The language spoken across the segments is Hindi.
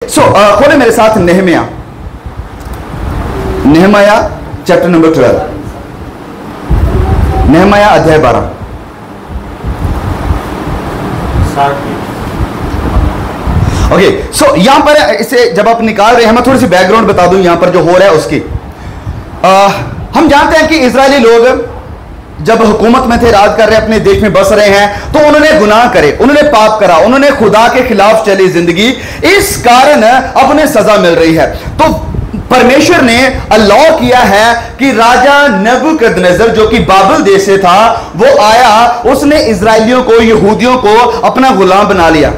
खोले मेरे साथ नेहमिया चैप्टर नंबर 12, नेहमिया अध्याय 12। ओके, सो यहां पर इसे जब आप निकाल रहे हैं, मैं थोड़ी सी बैकग्राउंड बता दूं यहां पर जो हो रहा है उसकी। हम जानते हैं कि इजरायली लोग जब हुकूमत में थे, राज कर रहे हैं, अपने देश में बस रहे हैं, तो उन्होंने गुनाह करे, उन्होंने पाप करा, उन्होंने खुदा के खिलाफ चली जिंदगी, इस कारण अब उन्हें सजा मिल रही है। तो परमेश्वर ने अलाउ किया है कि राजा नबूकदनेस्सर जो कि बाबल देश से था, वो आया, उसने इजरायलियों को, यहूदियों को अपना गुलाम बना लिया,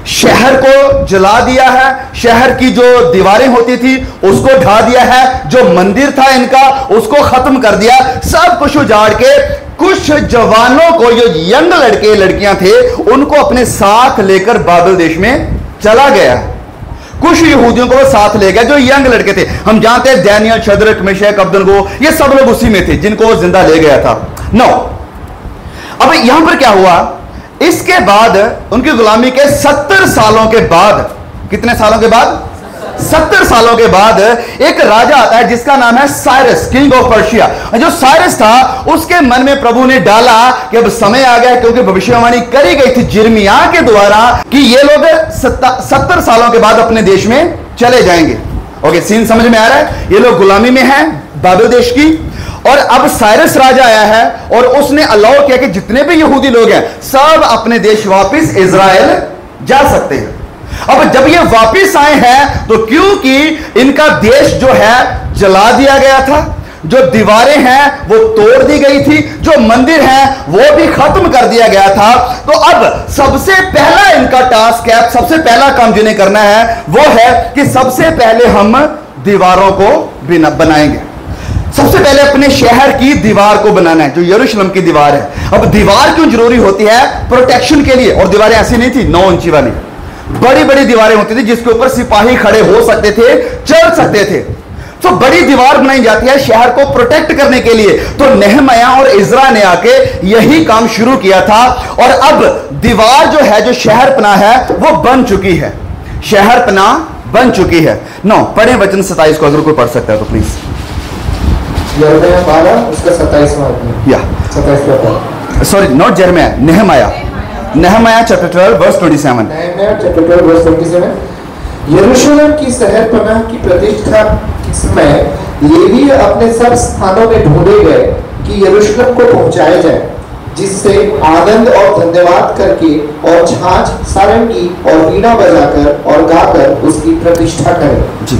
शहर को जला दिया है, शहर की जो दीवारें होती थी उसको ढा दिया है, जो मंदिर था इनका उसको खत्म कर दिया, सब कुछ उजाड़ के कुछ जवानों को, जो यंग लड़के लड़कियां थे, उनको अपने साथ लेकर बाबल देश में चला गया। कुछ यहूदियों को वो साथ ले गया जो यंग लड़के थे। हम जानते हैं दानियल, शद्रक, मेशक, अबेदनगो, ये सब लोग उसी में थे जिनको वो जिंदा ले गया था। नो, अब यहां पर क्या हुआ, इसके बाद उनकी गुलामी के 70 सालों के बाद, कितने सालों के बाद? 70 सालों के बाद एक राजा आता है जिसका नाम है साइरस, किंग ऑफ पर्शिया। जो साइरस था, उसके मन में प्रभु ने डाला कि अब समय आ गया, क्योंकि भविष्यवाणी करी गई थी यिर्मयाह के द्वारा कि ये लोग 70 सालों के बाद अपने देश में चले जाएंगे। ओके, सीन समझ में आ रहा है? ये लोग गुलामी में हैं बाबेल देश की, और अब साइरस राजा आया है और उसने अलाउ किया कि जितने भी यहूदी लोग हैं सब अपने देश वापस इजराइल जा सकते हैं। अब जब ये वापस आए हैं तो क्योंकि इनका देश जो है जला दिया गया था, जो दीवारें हैं वो तोड़ दी गई थी, जो मंदिर हैं वो भी खत्म कर दिया गया था, तो अब सबसे पहला इनका टास्क है, सबसे पहला काम जिन्हें करना है वो है कि सबसे पहले हम दीवारों को बनाएंगे। सबसे पहले अपने शहर की दीवार को बनाना है, जो यरूशलेम की दीवार है। अब दीवार क्यों जरूरी होती है? प्रोटेक्शन के लिए। और दीवारें ऐसी नहीं थी 9 इंची वाली, बड़ी बड़ी दीवारें होती थी जिसके ऊपर सिपाही खड़े हो सकते थे, चढ़ सकते थे। तो बड़ी दीवार बनाई जाती है शहर को प्रोटेक्ट करने के लिए। तो नेहमिया और इज़रा ने आके यही काम शुरू किया था, और अब दीवार जो है, जो शहर पनाह है, वो बन चुकी है, शहर पनाह बन चुकी है। नो, पढ़े वचन 27 को, अगर कोई पढ़ सकता है तो प्लीज। यिर्मयाह 12 उसका 27वां अध्याय, या 27वां, सॉरी, नॉट यिर्मयाह, नेहमिया चैप्टर 12 वर्स 27। नेहमिया चैप्टर 12 वर्स 27। यरूशलेम की शहरपनाह की प्रतिष्ठा के समय लेवीय अपने सब स्थानों में ढूंढे गए कि यरूशलेम को पहुंचाए जाए, जिससे आनंद और धन्यवाद करके और छाछ, सारंगी और वीणा बजाकर और गाकर उसकी प्रतिष्ठा करें जी।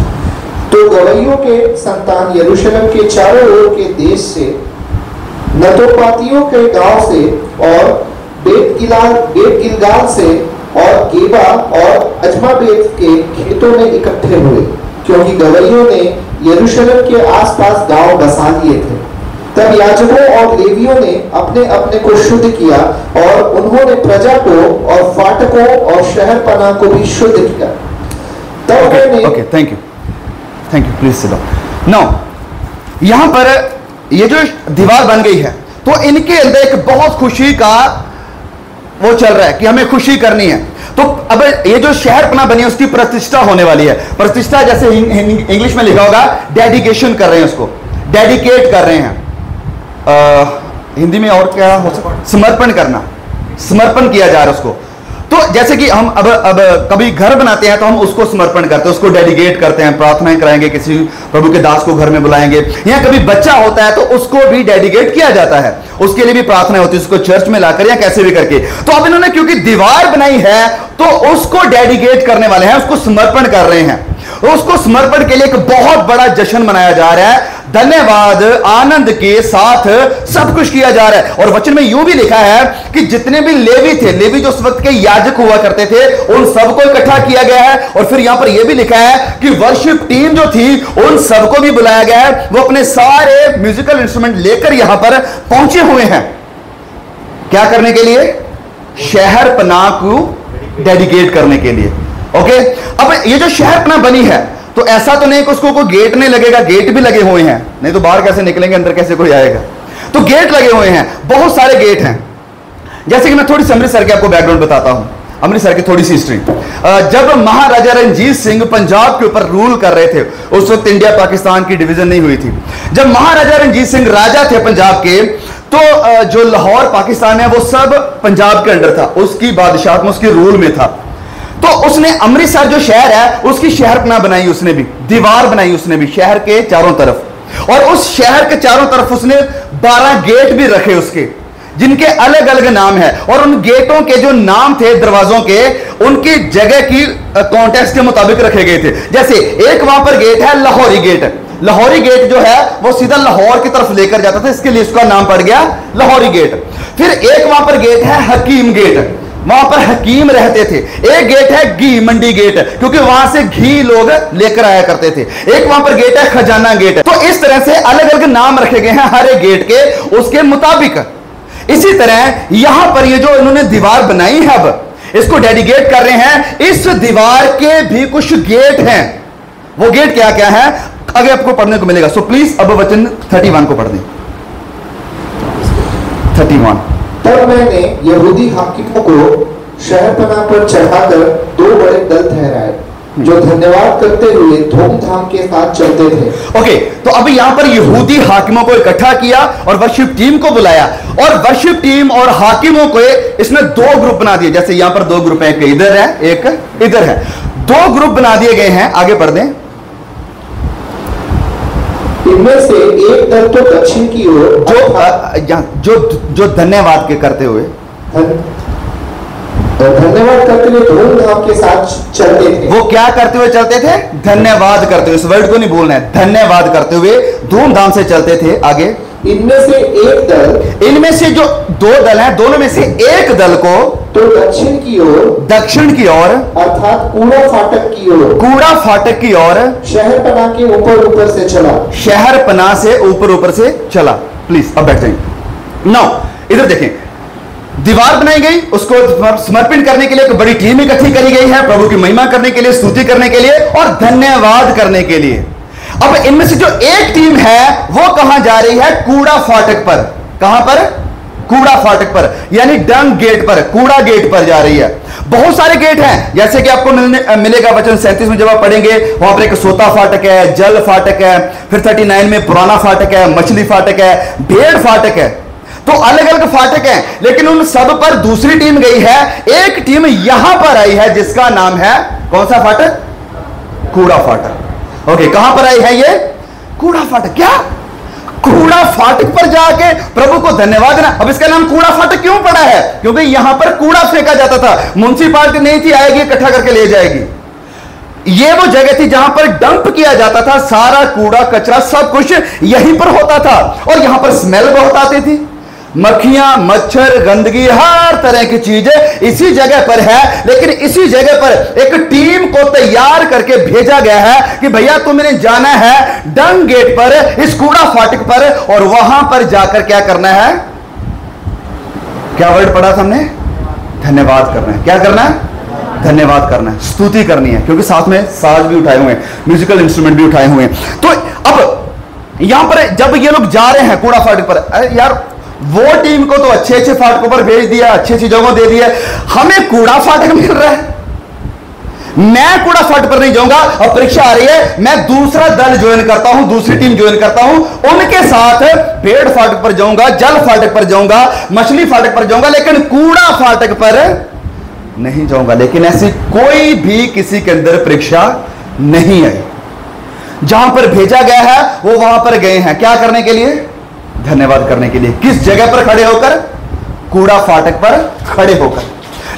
तो गवैयों के संतान यरूशलेम के चारों ओर के देश से, नतोपातियों के गांव से और बेत गिलगाल से और गेबा और अजमाबेत के खेतों में इकट्ठे हुए, क्योंकि गवैयों ने यरूशलेम के आसपास गांव बसा लिए थे। तब याजकों और लेवियों ने अपने अपने को शुद्ध किया, और उन्होंने प्रजा को और फाटकों और शहर पनाह को भी शुद्ध किया। तब okay, thank you, please sit down. Now यहां पर ये जो दीवार बन गई है, तो इनके अंदर एक बहुत खुशी का वो चल रहा है कि हमें खुशी करनी है। तो अब ये जो शहर पनाह बनी है उसकी प्रतिष्ठा होने वाली है। प्रतिष्ठा जैसे इंग्लिश में लिखा होगा, डेडिकेशन कर रहे हैं, उसको डेडिकेट कर रहे हैं। हिंदी में और क्या हो सकता? समर्पण करना, समर्पण किया जा रहा है उसको। तो जैसे कि हम अब कभी घर बनाते हैं तो हम उसको समर्पण करते हैं, उसको डेडिकेट करते हैं, प्रार्थनाएं कराएंगे, किसी प्रभु के दास को घर में बुलाएंगे, या कभी बच्चा होता है तो उसको भी डेडिकेट किया जाता है, उसके लिए भी प्रार्थना होती है, उसको चर्च में लाकर या कैसे भी करके। तो अब इन्होंने क्योंकि दीवार बनाई है तो उसको डेडिकेट करने वाले हैं, उसको समर्पण कर रहे हैं। उसको समर्पण के लिए एक बहुत बड़ा जश्न मनाया जा रहा है, धन्यवाद आनंद के साथ सब कुछ किया जा रहा है। और वचन में यूं भी लिखा है कि जितने भी लेवी थे, लेवी जो उस वक्त के याजक हुआ करते थे, उन सबको इकट्ठा किया गया है। और फिर यहां पर यह भी लिखा है कि वर्शिप टीम जो थी उन सबको भी बुलाया गया है, वो अपने सारे म्यूजिकल इंस्ट्रूमेंट लेकर यहां पर पहुंचे हुए हैं। क्या करने के लिए? शहर पनाह को डेडिकेट करने के लिए। ओके, अब ये जो शहर पनाह बनी है, तो ऐसा तो नहीं कि उसको कोई गेट नहीं लगेगा, गेट भी लगे हुए हैं, नहीं तो बाहर कैसे निकलेंगे, अंदर कैसे कोई आएगा। तो गेट लगे हुए हैं, बहुत सारे गेट हैं। जैसे कि मैं थोड़ी सी अमृतसर के आपको बैकग्राउंड बताता हूं। अमृतसर की थोड़ी सी हिस्ट्री। जब महाराजा रणजीत सिंह पंजाब के ऊपर रूल कर रहे थे, उस वक्त इंडिया पाकिस्तान की डिवीजन नहीं हुई थी। जब महाराजा रणजीत सिंह राजा थे पंजाब के, तो जो लाहौर पाकिस्तान है वो सब पंजाब के अंडर था, उसकी बादशाह में, उसके रूल में था। तो उसने अमृतसर जो शहर है उसकी शहरपनाह बनाई, उसने भी दीवार बनाई, उसने भी शहर के चारों तरफ, और उस शहर के चारों तरफ उसने 12 गेट भी रखे उसके, जिनके अलग अलग नाम है। और उन गेटों के जो नाम थे दरवाजों के, उनकी जगह की कॉन्टेक्स्ट के मुताबिक रखे गए थे। जैसे एक वहां पर गेट है लाहौरी गेट, लाहौरी गेट जो है वो सीधा लाहौर की तरफ लेकर जाता था, इसके लिए इसका नाम पड़ गया लाहौरी गेट। फिर एक वहां पर गेट है हकीम गेट, वहां पर हकीम रहते थे। एक गेट है घी मंडी गेट, क्योंकि वहां से घी लोग लेकर आया करते थे। एक वहां पर गेट है खजाना गेट। तो इस तरह से अलग अलग नाम रखे गए हैं हर एक गेट के उसके मुताबिक। इसी तरह यहां पर ये जो इन्होंने दीवार बनाई है, अब इसको डेडिकेट कर रहे हैं। इस दीवार के भी कुछ गेट हैं, वो गेट क्या क्या है आगे आपको पढ़ने को मिलेगा। सो प्लीज अब वचन 31 को पढ़ दें। 31। तब मैंने यहूदी हाकिमों को शहरपनाह पर चढ़ाकर 2 बड़े दल ठहराए, जो धन्यवाद करते हुए धूमधाम के साथ चलते थे। ओके, तो अभी यहां पर यहूदी हाकिमों को इकट्ठा किया और वर्शिप टीम को बुलाया, और वर्शिप टीम और हाकिमों को इसमें 2 ग्रुप बना दिए। जैसे यहां पर 2 ग्रुप है, एक इधर है एक इधर है, 2 ग्रुप बना दिए गए हैं। आगे पढ़ दें। इनमें से एक दल तो दक्षिण की ओर जो धन्यवाद के करते हुए धन्यवाद करते हुए धूमधाम के साथ चलते थे। वो क्या करते हुए चलते थे? धन्यवाद करते हुए। इस वर्ड को नहीं बोलना है, धन्यवाद करते हुए धूमधाम से चलते थे। आगे। इनमें से एक दल, इनमें से जो 2 दल हैं, दोनों में से एक दल को तो दक्षिण की ओर अर्थात कूड़ा फाटक की ओर, कूड़ा फाटक की ओर शहरपनाह के ऊपर से चला, शहरपनाह से ऊपर से चला। प्लीज अब बैठ जाइए। नाउ इधर देखें, दीवार बनाई गई, उसको समर्पण करने के लिए एक बड़ी टीम इकट्ठी करी गई है, प्रभु की महिमा करने के लिए, स्तुति करने के लिए और धन्यवाद करने के लिए। अब इनमें से जो एक टीम है वो कहां जा रही है? कूड़ा फाटक पर। कहां पर? कूड़ा फाटक पर, यानी डंग गेट पर, कूड़ा गेट पर जा रही है। बहुत सारे गेट हैं, जैसे कि आपको मिलेगा वचन 37 में जब आप पढ़ेंगे, वहां पर एक सोता फाटक है, जल फाटक है, फिर 39 में पुराना फाटक है, मछली फाटक है, भेड़ फाटक है। तो अलग अलग फाटक हैं, लेकिन उन सब पर दूसरी टीम गई है। एक टीम यहां पर आई है जिसका नाम है कौन सा फाटक? कूड़ा फाटक। ओके, कहां पर आई है ये? कूड़ा फाटक। क्या? कूड़ा फाटक पर जाके प्रभु को धन्यवाद देना। अब इसका नाम कूड़ा फाटक क्यों पड़ा है? क्योंकि यहां पर कूड़ा फेंका जाता था, म्युनिसिपालिटी नहीं थी आएगी इकट्ठा करके ले जाएगी। ये वो जगह थी जहां पर डंप किया जाता था, सारा कूड़ा कचरा सब कुछ यहीं पर होता था। और यहां पर स्मेल बहुत आती थी, मक्खियां, मच्छर, गंदगी, हर तरह की चीजें इसी जगह पर है। लेकिन इसी जगह पर एक टीम को तैयार करके भेजा गया है कि भैया तुमने जाना है डंग गेट पर, इस कूड़ा फाटक पर, और वहां पर जाकर क्या करना है? क्या वर्ड पढ़ा था हमने? धन्यवाद करना है। क्या करना है? धन्यवाद करना है, स्तुति करनी है, क्योंकि साथ में साज भी उठाए हुए हैं, म्यूजिकल इंस्ट्रूमेंट भी उठाए हुए हैं। तो अब यहां पर जब ये लोग जा रहे हैं कूड़ा फाटक पर, अरे यार वो टीम को तो अच्छे अच्छे फाटकों पर भेज दिया, अच्छी अच्छी जगहों दे दिया, हमें कूड़ा फाटक मिल रहा है। मैं कूड़ा फाटक पर नहीं जाऊंगा। अब परीक्षा आ रही है, मैं दूसरा दल ज्वाइन करता हूं, दूसरी टीम ज्वाइन करता हूं, उनके साथ भेड़ फाटक पर जाऊंगा, जल फाटक पर जाऊंगा, मछली फाटक पर जाऊंगा, लेकिन कूड़ा फाटक पर नहीं जाऊंगा। लेकिन ऐसी कोई भी किसी के अंदर परीक्षा नहीं आई। जहां पर भेजा गया है वो वहां पर गए हैं, क्या करने के लिए? धन्यवाद करने के लिए। किस जगह पर खड़े होकर? कूड़ा फाटक पर खड़े होकर।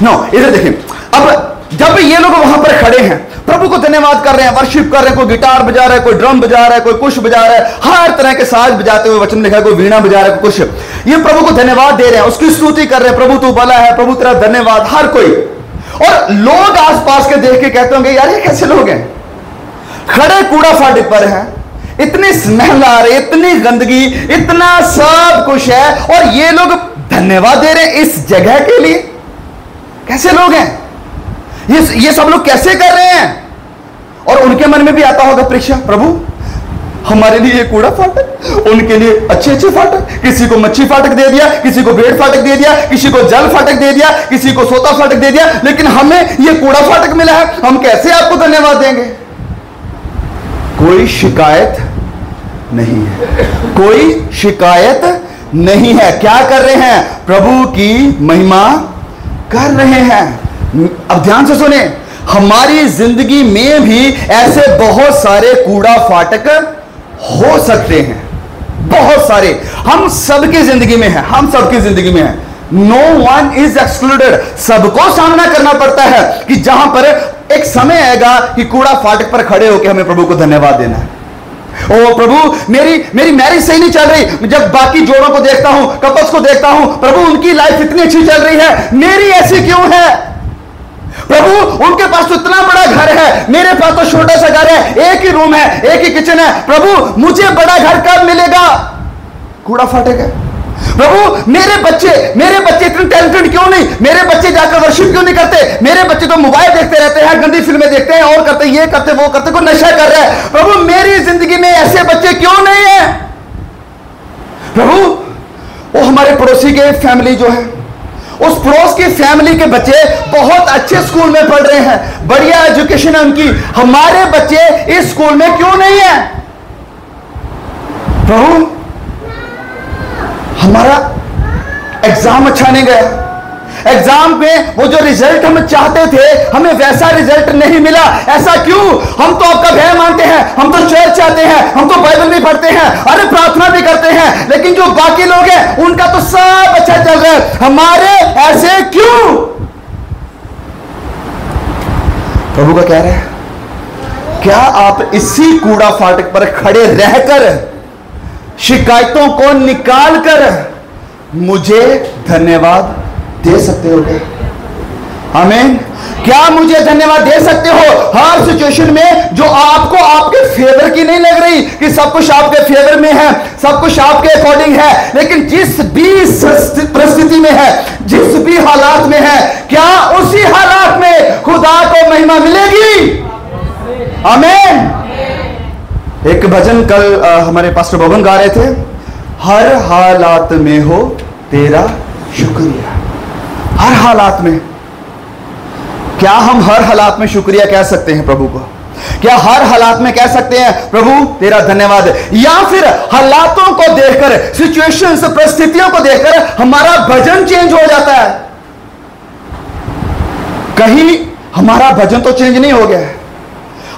नो, इधर देखिए, अब जब ये लोग वहां पर खड़े हैं, प्रभु को धन्यवाद कर रहे हैं, वर्शिप कर रहे हैं, कोई गिटार बजा रहा है, कोई ड्रम बजा रहा है, कोई कुछ बजा रहा है, हर तरह के साज बजाते हुए वचन लिखा है, कोई वीणा बजा रहा है, कुछ, ये प्रभु को धन्यवाद दे रहे हैं, उसकी स्तुति कर रहे हैं, प्रभु तू भला है, प्रभु तेरा धन्यवाद, हर कोई। और लोग आसपास के देख के कहते होंगे यार ये कैसे लोग हैं, खड़े कूड़ा फाटक पर हैं, इतनी स्मेल आ रही, इतनी गंदगी, इतना सब कुछ है, और ये लोग धन्यवाद दे रहे हैं इस जगह के लिए। कैसे लोग हैं ये सब लोग कैसे कर रहे हैं? और उनके मन में भी आता होगा परीक्षा, प्रभु हमारे लिए कूड़ा फाटक, उनके लिए अच्छे अच्छे फाटक। किसी को मच्छी फाटक दे दिया, किसी को भेड़ फाटक दे दिया, किसी को जल फाटक दे दिया, किसी को सोता फाटक दे दिया, लेकिन हमें ये कूड़ा फाटक मिला है। हम कैसे आपको धन्यवाद देंगे? कोई शिकायत नहीं है, कोई शिकायत नहीं है। क्या कर रहे हैं? प्रभु की महिमा कर रहे हैं। अब ध्यान से सुने, हमारी जिंदगी में भी ऐसे बहुत सारे कूड़ा फाटक हो सकते हैं, बहुत सारे। हम सबकी जिंदगी में है, हम सबकी जिंदगी में है। No one is excluded. सबको सामना करना पड़ता है कि जहां पर एक समय आएगा कि कूड़ा फाटक पर खड़े होकर हमें प्रभु को धन्यवाद देना है। ओ प्रभु, मेरी मैरिज सही नहीं चल रही। जब बाकी जोड़ों को देखता हूं, कपल्स को देखता हूं, प्रभु उनकी लाइफ इतनी अच्छी चल रही है, मेरी ऐसी क्यों है? प्रभु उनके पास तो इतना बड़ा घर है, मेरे पास तो छोटा सा घर है, एक ही रूम है, एक ही किचन है। प्रभु मुझे बड़ा घर कब मिलेगा? कूड़ा फाटक है। प्रभु मेरे बच्चे इतने टैलेंटेड क्यों नहीं? मेरे बच्चे जाकर वर्शिप क्यों नहीं करते? मेरे बच्चे तो मोबाइल देखते रहते हैं, गंदी फिल्में देखते हैं, और करते, ये करते, वो करते, कोई नशा कर रहा है। प्रभु मेरी जिंदगी में ऐसे बच्चे क्यों नहीं है? प्रभु वो हमारे पड़ोसी के फैमिली जो है, उस पड़ोस की फैमिली के बच्चे बहुत अच्छे स्कूल में पढ़ रहे हैं, बढ़िया एजुकेशन है उनकी, हमारे बच्चे इस स्कूल में क्यों नहीं है? प्रभु हमारा एग्जाम अच्छा नहीं गया, एग्जाम में वो जो रिजल्ट हम चाहते थे हमें वैसा रिजल्ट नहीं मिला, ऐसा क्यों? हम तो आपका भय मानते हैं, हम तो चर्च आते हैं, हम तो बाइबल भी पढ़ते हैं, अरे प्रार्थना भी करते हैं, लेकिन जो बाकी लोग हैं उनका तो सब अच्छा चल रहा है, हमारे ऐसे क्यों? प्रभु का कह रहे हैं, क्या आप इसी कूड़ा फाटक पर खड़े रहकर, शिकायतों को निकालकर मुझे धन्यवाद दे सकते हो क्या? आमीन। क्या मुझे धन्यवाद दे सकते हो हर सिचुएशन में जो आपको आपके फेवर की नहीं लग रही, कि सब कुछ आपके फेवर में है, सब कुछ आपके अकॉर्डिंग है, लेकिन जिस भी परिस्थिति में है, जिस भी हालात में है, क्या उसी हालात में खुदा को महिमा मिलेगी? आमीन। एक भजन कल हमारे पास्टर बबन गा रहे थे, हर हालात में हो तेरा शुक्रिया। हर हालात में, क्या हम हर हालात में शुक्रिया कह सकते हैं प्रभु को? क्या हर हालात में कह सकते हैं प्रभु तेरा धन्यवाद? या फिर हालातों को देखकर, सिचुएशंस, परिस्थितियों को देखकर हमारा भजन चेंज हो जाता है? कहीं हमारा भजन तो चेंज नहीं हो गया है।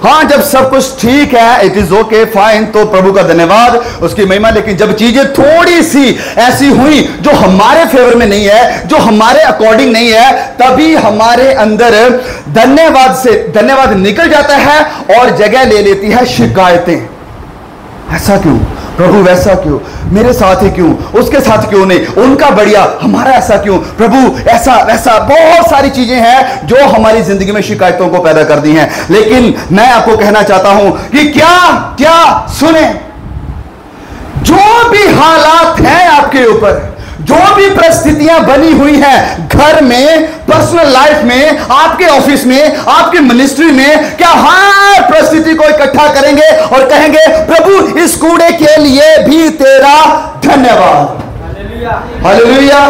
हाँ, जब सब कुछ ठीक है, इट इज ओके, फाइन, तो प्रभु का धन्यवाद, उसकी महिमा। लेकिन जब चीजें थोड़ी सी ऐसी हुई जो हमारे फेवर में नहीं है, जो हमारे अकॉर्डिंग नहीं है, तभी हमारे अंदर धन्यवाद निकल जाता है और जगह ले लेती है शिकायतें। ऐसा क्यों प्रभु? वैसा क्यों? मेरे साथ ही क्यों? उसके साथ क्यों नहीं? उनका बढ़िया, हमारा ऐसा क्यों? प्रभु ऐसा वैसा, बहुत सारी चीजें हैं जो हमारी जिंदगी में शिकायतों को पैदा कर दी हैं। लेकिन मैं आपको कहना चाहता हूं कि क्या सुने, जो भी हालात हैं आपके ऊपर, जो भी परिस्थितियां बनी हुई हैं, घर में, पर्सनल लाइफ में, आपके ऑफिस में, आपकी मिनिस्ट्री में, क्या हर परिस्थिति को इकट्ठा करेंगे और कहेंगे प्रभु इस कूड़े के लिए भी तेरा धन्यवाद? Hallelujah,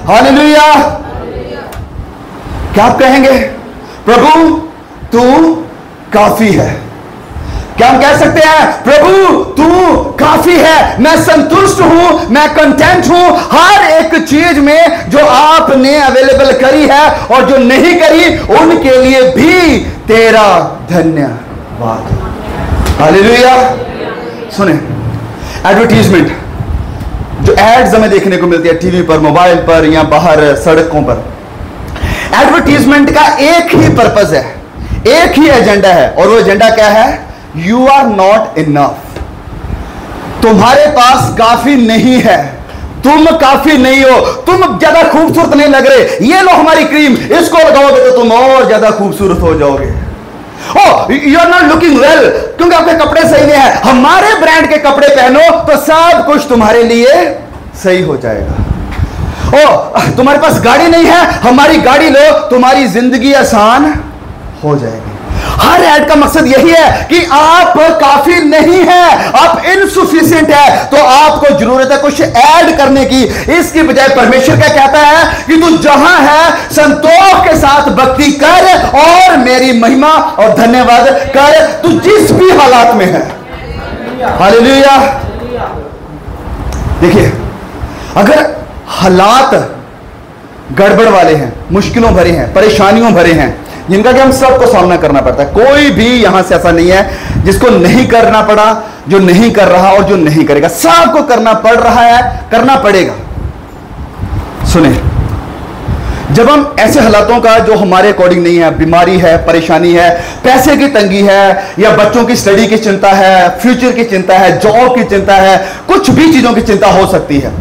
hallelujah. क्या आप कहेंगे प्रभु तू काफी है? क्या हम कह सकते हैं प्रभु तू काफी है, मैं संतुष्ट हूं, मैं कंटेंट हूं हर एक चीज में जो आपने अवेलेबल करी है, और जो नहीं करी उनके लिए भी तेरा धन्यवाद। हालेलुया। सुने, एडवर्टीजमेंट, जो एड्स हमें देखने को मिलती है टीवी पर, मोबाइल पर, या बाहर सड़कों पर, एडवर्टीजमेंट का एक ही पर्पस है, एक ही एजेंडा है, और वो एजेंडा क्या है? You are not enough. तुम्हारे पास काफी नहीं है, तुम काफी नहीं हो, तुम ज्यादा खूबसूरत नहीं लग रहे, ये लो हमारी क्रीम, इसको लगाओगे तो तुम और ज्यादा खूबसूरत हो जाओगे। Oh you are not looking well, क्योंकि आपके कपड़े सही नहीं है, हमारे ब्रांड के कपड़े पहनो तो सब कुछ तुम्हारे लिए सही हो जाएगा। ओ तुम्हारे पास गाड़ी नहीं है, हमारी गाड़ी लो, तुम्हारी जिंदगी आसान हो जाएगी। हर ऐड का मकसद यही है कि आप काफी नहीं है, आप इनसफिशिएंट है, तो आपको जरूरत है कुछ ऐड करने की। इसकी बजाय परमेश्वर क्या कहता है कि तू जहां है संतोष के साथ भक्ति कर और मेरी महिमा और धन्यवाद कर, तू जिस भी हालात में है। हालेलुया। देखिए, अगर हालात गड़बड़ वाले हैं, मुश्किलों भरे हैं, परेशानियों भरे हैं, जिनका कि हम सबको सामना करना पड़ता है, कोई भी यहां से ऐसा नहीं है जिसको नहीं करना पड़ा, जो नहीं कर रहा और जो नहीं करेगा, सबको करना पड़ रहा है, करना पड़ेगा। सुने, जब हम ऐसे हालातों का जो हमारे अकॉर्डिंग नहीं है, बीमारी है, परेशानी है, पैसे की तंगी है, या बच्चों की स्टडी की चिंता है, फ्यूचर की चिंता है, जॉब की चिंता है, कुछ भी चीजों की चिंता हो सकती है,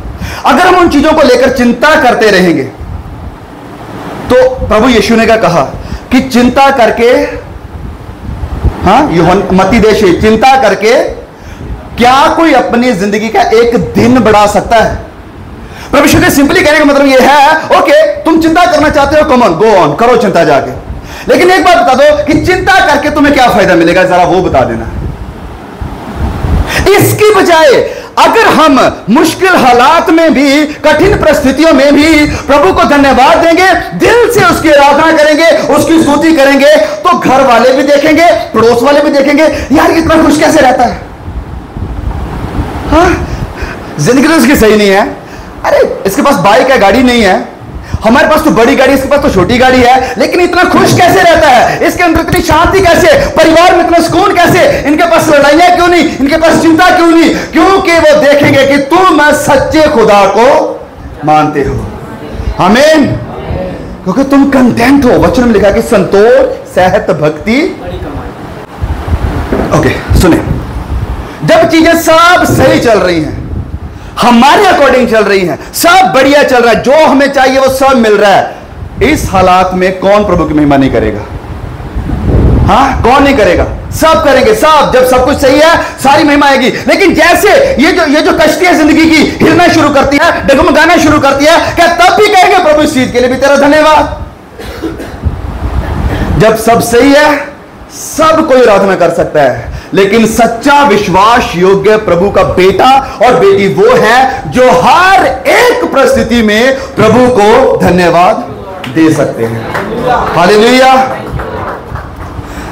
अगर हम उन चीजों को लेकर चिंता करते रहेंगे तो प्रभु यीशु ने क्या कहा कि चिंता करके, मत्ती देश, चिंता करके क्या कोई अपनी जिंदगी का एक दिन बढ़ा सकता है? प्रभु यीशु के सिंपली कहने का मतलब यह है, ओके तुम चिंता करना चाहते हो, कम ऑन, गो ऑन, करो चिंता जाके, लेकिन एक बात बता दो कि चिंता करके तुम्हें क्या फायदा मिलेगा, जरा वो बता देना। इसकी बजाय अगर हम मुश्किल हालात में भी, कठिन परिस्थितियों में भी प्रभु को धन्यवाद देंगे, दिल से उसकी आराधना करेंगे, उसकी स्तुति करेंगे, तो घर वाले भी देखेंगे, पड़ोस वाले भी देखेंगे, यार इतना खुश कैसे रहता है, हाँ जिंदगी तो इसकी सही नहीं है, अरे इसके पास बाइक है, गाड़ी नहीं है, हमारे पास तो बड़ी गाड़ी, इसके पास तो छोटी गाड़ी है, लेकिन इतना खुश कैसे रहता है, इसके अंदर इतनी शांति कैसे, परिवार में इतना सुकून कैसे, इनके पास लड़ाइयां क्यों नहीं, इनके पास चिंता क्यों नहीं? क्योंकि वो देखेंगे कि तुम सच्चे खुदा को मानते हो। आमीन। क्योंकि तुम कंटेंट हो। वचन में लिखा कि संतोष, सेहत, भक्ति। ओके सुने, जब चीजें सब सही चल रही हैं, हमारे अकॉर्डिंग चल रही हैं, सब बढ़िया चल रहा है, जो हमें चाहिए वो सब मिल रहा है, इस हालात में कौन प्रभु की महिमा नहीं करेगा? हाँ, कौन नहीं करेगा? सब करेंगे, सब। जब सब कुछ सही है सारी महिमा आएगी। लेकिन जैसे ये जो कश्ती है जिंदगी की हिलना शुरू करती है, डगमगाना शुरू करती है, क्या तब भी कहेंगे प्रभु इस चीज के लिए भी तेरा धन्यवाद? जब सब सही है सब कोई आराधना कर सकता है, लेकिन सच्चा विश्वास योग्य प्रभु का बेटा और बेटी वो है जो हर एक परिस्थिति में प्रभु को धन्यवाद दे सकते हैं। हालेलुया।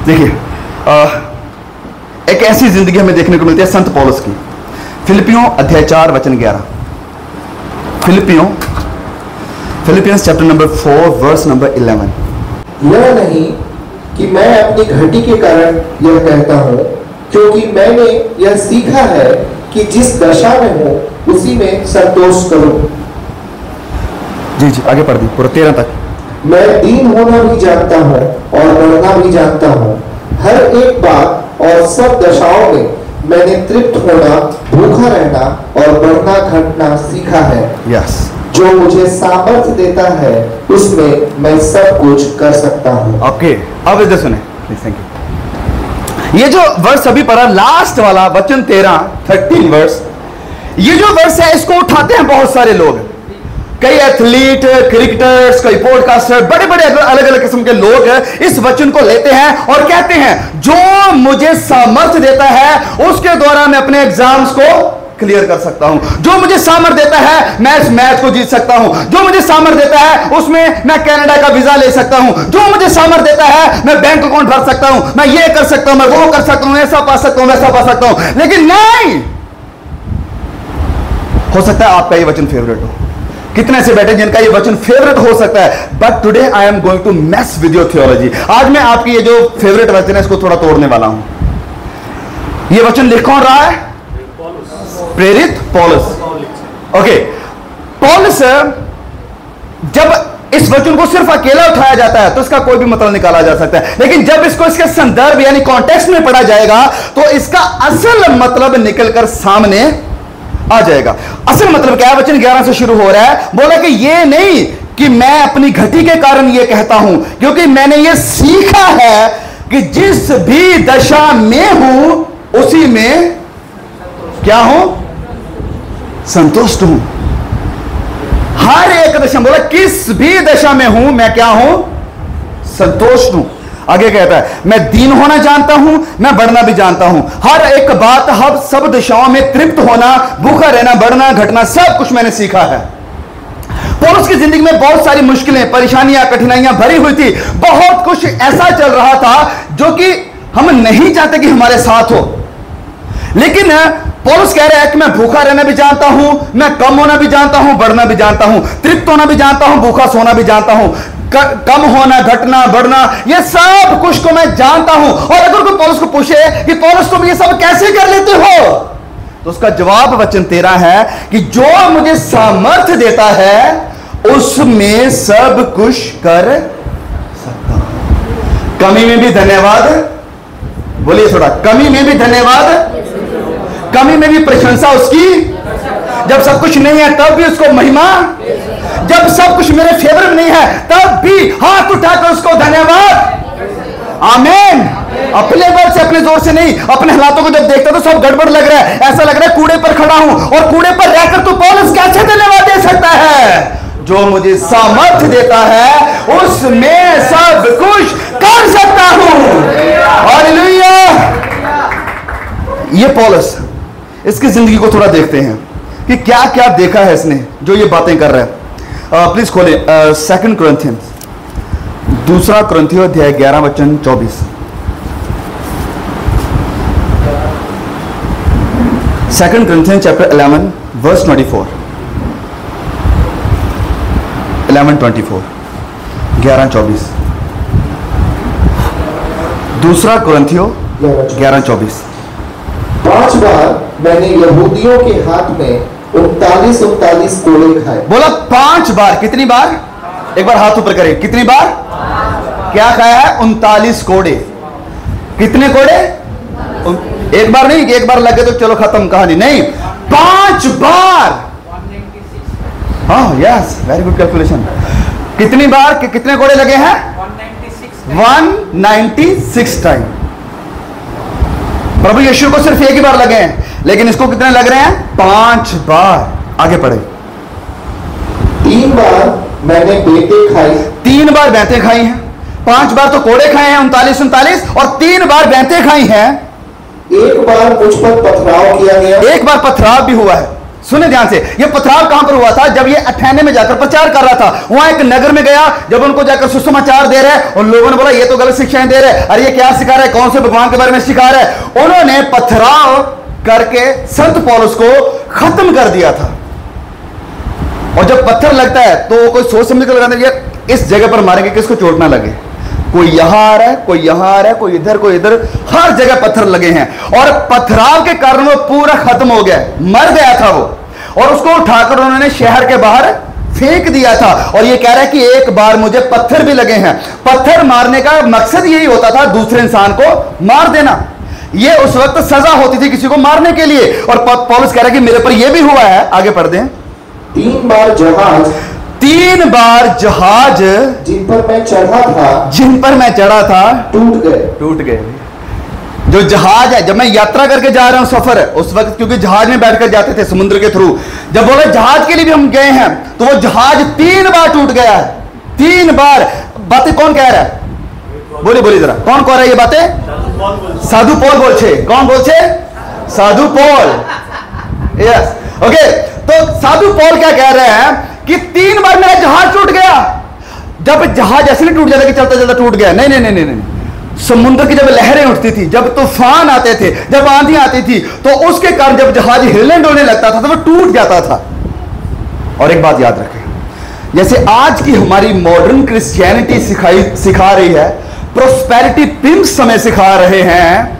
देखिए, एक ऐसी जिंदगी हमें देखने को मिलती है संत पौलुस की। फिलिपियों अध्याय 4 वचन 11। Philippians chapter number 4 verse number 11। यह नहीं कि मैं अपनी घटी के कारण यह कहता हूं, क्योंकि मैंने यह सीखा है कि जिस दशा में हूं उसी में संतोष करूं। जी आगे पढ़ दी पूरा 13 तक। मैं दीन होना भी जानता हूं और बढ़ना भी जानता हूं। हर एक बात और सब दशाओं में मैंने तृप्त होना, भूखा रहना और बढ़ना घटना सीखा है। यस। जो मुझे सामर्थ्य देता है उसमें मैं सब कुछ कर सकता हूं। ओके, अब इधर सुने प्लीज। Thank you. ये जो वर्स अभी पढ़ा लास्ट वाला वचन 13 वर्स, ये जो वर्स है इसको उठाते हैं बहुत सारे लोग, कई एथलीट, क्रिकेटर्स, कई पॉडकास्टर, बड़े बड़े अलग अलग किस्म के लोग इस वचन को लेते हैं और कहते हैं जो मुझे सामर्थ्य देता है उसके द्वारा मैं अपने एग्जाम्स को क्लियर कर सकता हूं। जो मुझे सामर्थ्य देता है मैं इस मैच को जीत सकता हूं। जो मुझे सामर्थ्य देता है उसमें मैं कनाडा का वीजा ले सकता हूं। जो मुझे सामर्थ्य देता है मैं बैंक अकाउंट भर सकता हूं, मैं ये कर सकता हूं, मैं वो कर सकता हूं, ऐसा पा सकता हूं, वैसा पा सकता हूं। लेकिन नहीं, हो सकता है आपका ये वचन फेवरेट हो, कितने से बैठे जिनका ये वचन फेवरेट हो सकता है, but today I am going to mess with your theology. आज मैं आपकी ये जो फेवरेट वचन है इसको थोड़ा तोड़ने वाला हूं। ये वचन लिख कौन रहा है? प्रेरित पौलुस। ओके, पौलुस जब इस वचन को सिर्फ अकेला उठाया जाता है तो इसका कोई भी मतलब निकाला जा सकता है, लेकिन जब इसको इसके संदर्भ यानी कॉन्टेक्स्ट में पढ़ा जाएगा तो इसका असल मतलब निकलकर सामने आ जाएगा। असल मतलब क्या है? वचन 11 से शुरू हो रहा है, बोला कि ये नहीं कि मैं अपनी घटी के कारण ये कहता हूं, क्योंकि मैंने ये सीखा है कि जिस भी दशा में हूं उसी में क्या हूं? संतुष्ट हूं। हर एक दशा, बोला किस भी दशा में हूं मैं क्या हूं? संतुष्ट हूं। आगे कहता है, मैं दीन होना जानता हूं, मैं बढ़ना भी जानता हूं। हर एक बात, हर सब दिशाओं में तृप्त होना, भूखा रहना, बढ़ना, घटना, सब कुछ मैंने सीखा है। पौलुस की जिंदगी में बहुत सारी मुश्किलें, परेशानियां, कठिनाइयां भरी हुई थी। बहुत कुछ ऐसा चल रहा था जो कि हम नहीं चाहते कि हमारे साथ हो। लेकिन पौलुस कह रहा है कि मैं भूखा रहना भी जानता हूं, मैं कम होना भी जानता हूं, बढ़ना भी जानता हूं, तृप्त होना भी जानता हूं, भूखा सोना भी जानता हूं, कम होना, घटना, बढ़ना, ये सब कुछ को मैं जानता हूं। और अगर कोई पौलुस को पूछे कि पौलुस तुम ये सब कैसे कर लेते हो, तो उसका जवाब वचन 13 है कि जो मुझे सामर्थ्य देता है उसमें सब कुछ कर सकता हूं। कमी में भी धन्यवाद, बोलिए थोड़ा, कमी में भी धन्यवाद, कमी में भी प्रशंसा उसकी, जब सब कुछ नहीं है तब भी उसको महिमा, जब सब कुछ मेरे फेवर में नहीं है तब भी हाथ उठाकर उसको धन्यवाद। आमीन। अपने बल से, अपने जोर से नहीं, अपने हालातों को जब देखता तो सब गड़बड़ लग रहा है, ऐसा लग रहा है कूड़े पर खड़ा हूं, और कूड़े पर रहकर तो पौलुस कैसे धन्यवाद दे सकता है? जो मुझे सामर्थ्य देता है उसमें सब कुछ कर सकता हूं। हालेलुया। ये पौलुस, इसकी जिंदगी को थोड़ा देखते हैं कि क्या क्या देखा है इसने जो ये बातें कर रहा है। प्लीज खोले 2 कुरिन्थियंस, 2 कुरिन्थियों अध्याय 11 वचन 24। 2 Corinthians chapter 11 verse 24, 11:24, 11:24। 2 कुरिन्थियों 11:24। 5 बार मैंने यहूदियों के हाथ में 39 कोड़े खाए। बोला 5 बार। कितनी बार? एक बार हाथ ऊपर करें, कितनी बार? क्या खाया है? 39 कोड़े। कितने कोड़े? एक बार नहीं कि एक बार लगे तो चलो खत्म कहानी, नहीं, 5 बार। हाँ, यस, वेरी गुड कैलकुलेशन। कितनी बार के कितने कोड़े लगे हैं? 196 टाइम। प्रभु यीशु को सिर्फ एक ही बार लगे हैं, लेकिन इसको कितने लग रहे हैं? 5 बार। आगे पढ़े। 3 बार मैंने बेटे खाई। 3 बार बैंतें खाई हैं। 5 बार तो कोड़े खाए हैं 39, और 3 बार बैंतें खाई हैं। एक बार मुझ पर पथराव किया गया। एक बार पथराव भी हुआ है। सुने ध्यान से, यह पथराव कहां पर हुआ था? जब ये अथेने में जाकर प्रचार कर रहा था, वहां एक नगर में गया, जब उनको जाकर सुसमाचार दे रहे हैं, और लोगों ने बोला ये तो गलत शिक्षाएं दे रहे हैं, अरे ये क्या सिखा रहे हैं, कौन से भगवान के बारे में सिखा रहे हैं। उन्होंने पथराव करके संत पौलुस को खत्म कर दिया था। और जब पत्थर लगता है तो कोई सोच समझ कर लगाना, ये इस जगह पर मारेंगे किसको चोट ना लगे। कोई यहां आ रहा है, कोई यहां आ रहा है, कोई इधर, कोई इधर, हर जगह पत्थर लगे हैं। और पथराव के कारण वो पूरा खत्म हो गया, मर गया था वो, और उसको उठाकर उन्होंने शहर के बाहर फेंक दिया था। और ये कह रहा है कि एक बार मुझे पत्थर भी लगे हैं। पत्थर मारने का मकसद यही होता था, दूसरे इंसान को मार देना। ये उस वक्त सजा होती थी किसी को मारने के लिए। और पौलुस कह रहा है कि मेरे पर यह भी हुआ है। आगे पढ़ दें। 3 बार जहाज जिन पर मैं चढ़ा था टूट गए। जो जहाज है, जब मैं यात्रा करके जा रहा हूं, सफर है उस वक्त, क्योंकि जहाज में बैठकर जाते थे समुद्र के थ्रू, जब बोले जहाज के लिए भी हम गए हैं, तो वो जहाज 3 बार टूट गया है। 3 बार। बातें कौन कह रहा है? बोलिए जरा, कौन कह रहा है ये बातें? साधु पौल बोल छे। कौन बोल छे? साधु पौल। Yes, okay. तो साधु पौल क्या कह रहे हैं कि 3 बार मेरा जहाज टूट गया। जब जहाज ऐसे नहीं टूट जाता कि चलता चलता टूट गया, नहीं। समुद्र की जब लहरें उठती थी, जब तूफान आते थे, जब आंधी आती थी, तो उसके कारण जब जहाज हिलने डोलने लगता था तो वो टूट जाता था। और एक बात याद रखें, जैसे आज की हमारी मॉडर्न क्रिश्चियनिटी सिखा रही है, प्रोस्पेरिटी पिम्प्स हमें सिखा रहे हैं,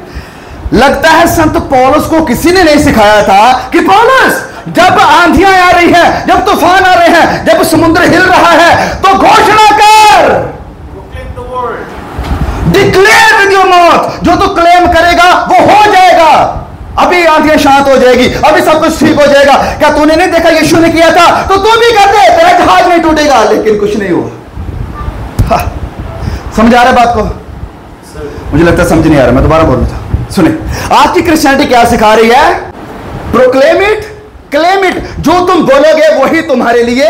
लगता है संत पौलुस को किसी ने नहीं सिखाया था कि पौलुस, जब आंधियां आ रही हैं, जब तूफान आ रहे हैं, जब समुद्र हिल रहा है, तो घोषणा कर, डिक्लेयर विद योर माउथ, जो तू क्लेम करेगा वो हो जाएगा। अभी आंधियां शांत हो जाएगी, अभी सब कुछ ठीक हो जाएगा। क्या तूने नहीं देखा यीशु ने किया था? तो तू भी कर दे, तेरा जहाज नहीं टूटेगा। लेकिन कुछ नहीं हुआ। समझ आ रहा है बात को? मुझे लगता है समझ नहीं आ रहा, मैं दोबारा बोल रहा था। सुने, आज की क्रिश्चियनिटी क्या सिखा रही है? प्रोक्लेम इट, क्लेम इट, जो तुम बोलोगे वही तुम्हारे लिए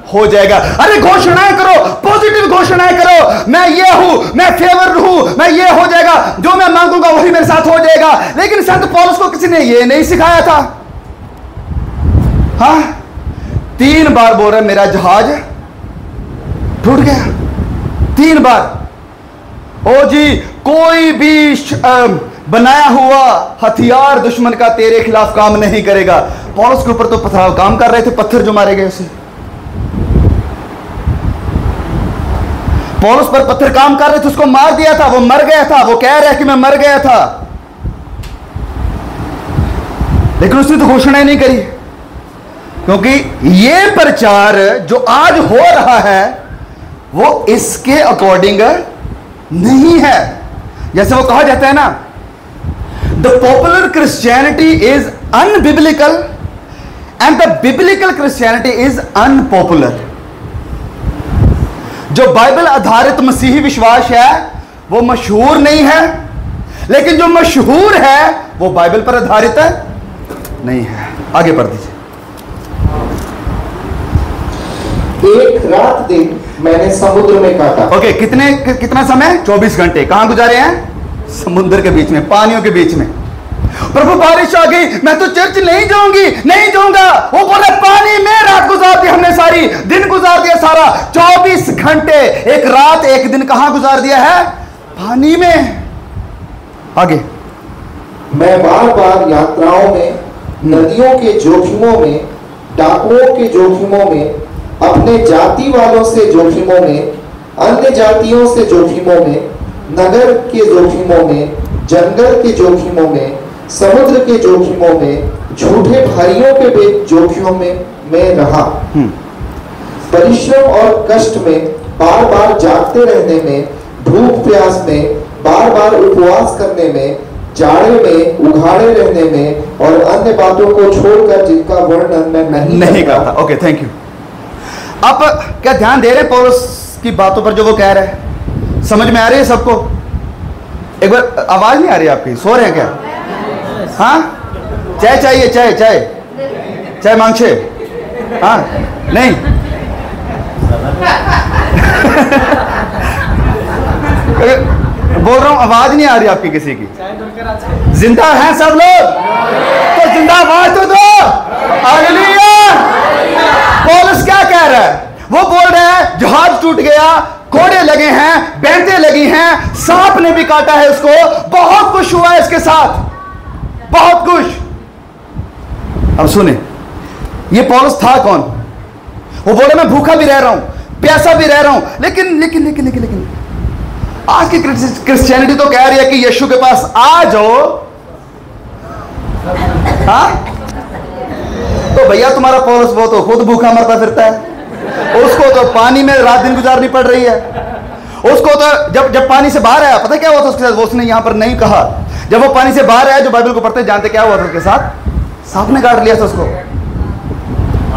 हो जाएगा। अरे घोषणाएं करो, पॉजिटिव घोषणाएं करो, मैं ये हूं, मैं फेवर हूं, मैं ये हो जाएगा, जो मैं मांगूंगा वही मेरे साथ हो जाएगा। लेकिन संत पौलुस को किसी ने ये नहीं सिखाया था। हाँ, 3 बार बोल रहे मेरा जहाज टूट गया, 3 बार। ओ जी, कोई भी बनाया हुआ हथियार दुश्मन का तेरे खिलाफ काम नहीं करेगा। पौलुस के ऊपर तो पथराव काम कर रहे थे, पत्थर जो मारे गए उसे। पौलुस पर पत्थर काम कर रहे थे, उसको मार दिया था, वो मर गया था। वो कह रहा है कि मैं मर गया था, लेकिन उसने तो घोषणा ही नहीं करी, क्योंकि ये प्रचार जो आज हो रहा है वो इसके अकॉर्डिंग नहीं है। जैसे वो कहा जाता है ना, the popular Christianity is unbiblical and the biblical Christianity is unpopular. जो बाइबल आधारित मसीही विश्वास है वो मशहूर नहीं है, लेकिन जो मशहूर है वो बाइबल पर आधारित नहीं है। आगे पढ़ दीजिए। एक रात दिन मैंने समुद्र में काटा। ओके, कितना समय? 24 घंटे। कहां गुजारे हैं? समुद्र के बीच में, पानियों के बीच में। प्रभु बारिश आ गई, मैं तो चर्च नहीं जाऊंगी, नहीं जाऊंगा। वो बोले पानी में रात गुजार दी हमने, सारी दिन गुजार दिया सारा। 24 घंटे, एक रात एक दिन कहां गुजार दिया है? पानी में। आगे। मैं बार बार यात्राओं में, नदियों के जोखिमों में, डाकुओं के जोखिमों में, अपने जाति वालों से जोखिमों में, अन्य जातियों से जोखिमों में, नगर के जोखिमों में, जंगल के जोखिमों में, समुद्र के जोखिमों में, झूठे भाइयों के जोखिमों में मैं रहा। परिश्रम और कष्ट में, बार बार जागते रहने में, भूख प्यास में, बार बार उपवास करने में, जाड़े में, उघाड़े रहने में और अन्य बातों को छोड़कर जिनका वर्णन मैं नहीं करता। Okay, thank you. आप क्या ध्यान दे रहे हैं पौलुस की बातों पर जो वो कह रहे हैं? समझ में आ रही है सबको? एक बार आवाज नहीं आ रही आपकी? सो रहे हैं क्या? हाँ, चाय चाहिए? चाय चाय चाय मांगछे? हाँ, नहीं। बोल रहा हूं, आवाज नहीं आ रही आपकी किसी की? जिंदा हैं सब लोग? तो जिंदाबाद तो दो। हालेलुया। पौलुस क्या कह रहा है? वो बोल रहा है जहाज टूट गया, कोड़े लगे हैं, बैंतें लगी हैं, सांप ने भी काटा है उसको, बहुत कुछ हुआ है इसके साथ, बहुत कुछ। अब सुने, ये पौलुस था कौन? वो बोले मैं भूखा भी रह रहा हूं, प्यासा भी रह रहा हूं, लेकिन लेकिन लेकिन लेकिन लेकिन आज की क्रिश्चियनिटी तो कह रही है कि यीशु के पास आ जाओ। हाँ, तो भैया तुम्हारा पौलुस वो तो खुद भूखा मरता फिरता है, उसको तो पानी में रात दिन गुजारनी पड़ रही है। उसको तो जब पानी से बाहर आया, पता क्या हुआ था उसके साथ? वो उसने यहां पर नहीं कहा। जब वो पानी से बाहर आया, जो बाइबल को पढ़ते जानते क्या हुआ था उसके साथ? सांप ने काट लिया था उसको,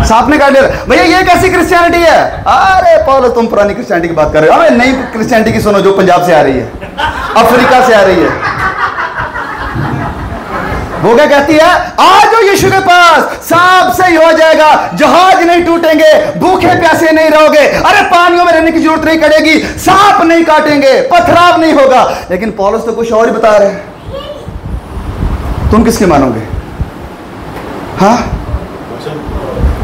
सांप ने काट लिया। भैया ये कैसी क्रिश्चियनिटी है? अरे पौलुस तुम पुरानी क्रिश्चियनिटी की बात कर रहे हो, अरे नई क्रिश्चियनिटी की सुनो जो पंजाब से आ रही है, अफ्रीका से आ रही है। वो क्या कहती है? आ जाओ यीशु के पास, सांप से ही हो जाएगा, जहाज नहीं टूटेंगे, भूखे प्यासे नहीं रहोगे, अरे पानियों में रहने की जरूरत नहीं पड़ेगी, सांप नहीं काटेंगे, पथराव नहीं होगा। लेकिन पौलुस तो कुछ और ही बता रहे हैं। तुम किसके मानोगे? हाँ,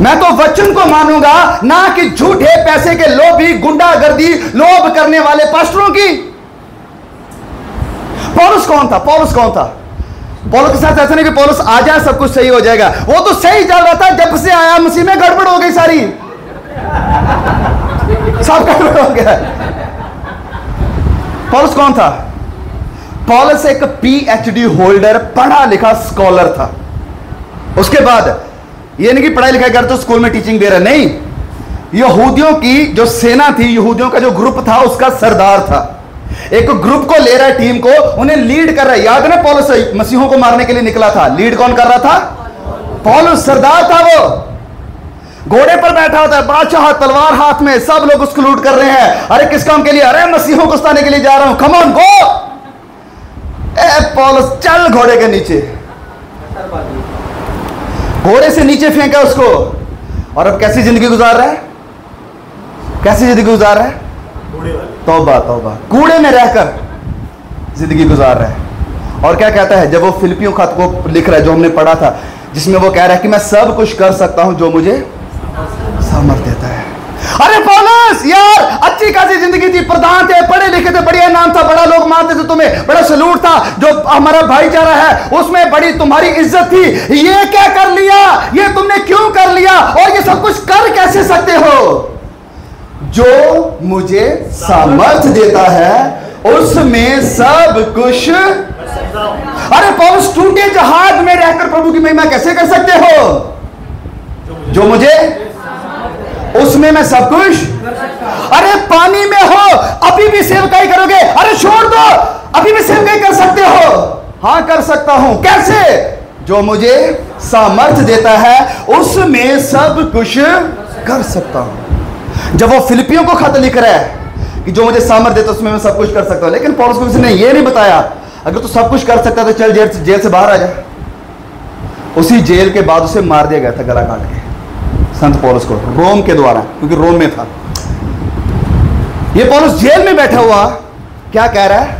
मैं तो वचन को मानूंगा, ना कि झूठे पैसे के लोभी, गुंडागर्दी, लोभ करने वाले पास्टरों की। पौलुस कौन था? पौलुस कौन था? पौलुस के साथ ऐसा नहीं कि पौलुस आ जाए सब कुछ सही हो जाएगा। वो तो सही चल रहा था, जब से आया मसीह में गड़बड़ हो गई सारी, सब गड़बड़ हो गया। पौलुस कौन था? पौलुस एक PhD होल्डर, पढ़ा लिखा स्कॉलर था। उसके बाद ये नहीं कि पढ़ाई लिखाई कर तो स्कूल में टीचिंग दे रहा, नहीं, यहूदियों की जो सेना थी, यहूदियों का जो ग्रुप था, उसका सरदार था। एक ग्रुप को ले रहा है, टीम को, उन्हें लीड कर रहा है। याद है ना, पौलुस मसीहों को मारने के लिए निकला था, लीड कौन कर रहा था? पौलुस, सरदार था वो, घोड़े पर बैठा होता है, बादशाह तलवार हाथ में, सब लोग उसको लूट कर रहे हैं। अरे किस काम के लिए? अरे मसीहों को सताने के लिए जा रहा हूं, कम ऑन गो। पौलुस चल घोड़े के नीचे, घोड़े से नीचे फेंका उसको, और अब कैसी जिंदगी गुजार रहा है? कैसी जिंदगी गुजार रहा है? तौबा तौबा, कूड़े में रहकर जिंदगी गुजार रहा है। और क्या कहता है जब वो फिलिपियों खत को लिख रहा है, जो हमने पढ़ा था, जिसमें वो कह रहा है कि मैं सब कुछ कर सकता हूं जो मुझे सामर्थ देता है। अरे पौलुस यार, अच्छी खासी जिंदगी थी, प्रधान थे, पढ़े लिखे थे, बढ़िया नाम था, बड़ा लोग मानते थे तुम्हें, बड़ा सलूट था, जो हमारा भाईचारा है उसमें बड़ी तुम्हारी इज्जत थी, ये क्या कर लिया, ये तुमने क्यों कर लिया, और ये सब कुछ कर कैसे सकते हो? जो मुझे सामर्थ देता है उसमें सब कुछ। अरे पौलुस, टूटे जहाज में रहकर प्रभु की महिमा कैसे कर सकते हो? जो मुझे, उसमें मैं सब कुछ। अरे पानी में हो अभी भी सेवकाई करोगे? अरे छोड़ दो, अभी भी सेवकाई कर सकते हो? हाँ कर सकता हूं। कैसे? जो मुझे सामर्थ देता है उसमें सब कुछ कर सकता हूं। जब वो फिलिपियों को खत लिख रहा है कि जो मुझे सामर्थ देता है उसमें मैं सब कुछ कर सकता हूं, लेकिन पौलुस को किसी ने ये नहीं बताया अगर तू सब कुछ कर सकता है तो चल जेल से बाहर आ जा। उसी जेल के बाद उसे मार दिया गया था, गला काट के, संत पौलुस को, रोम के द्वारा, क्योंकि रोम में था। ये पौलुस जेल में बैठा हुआ क्या कह रहा है?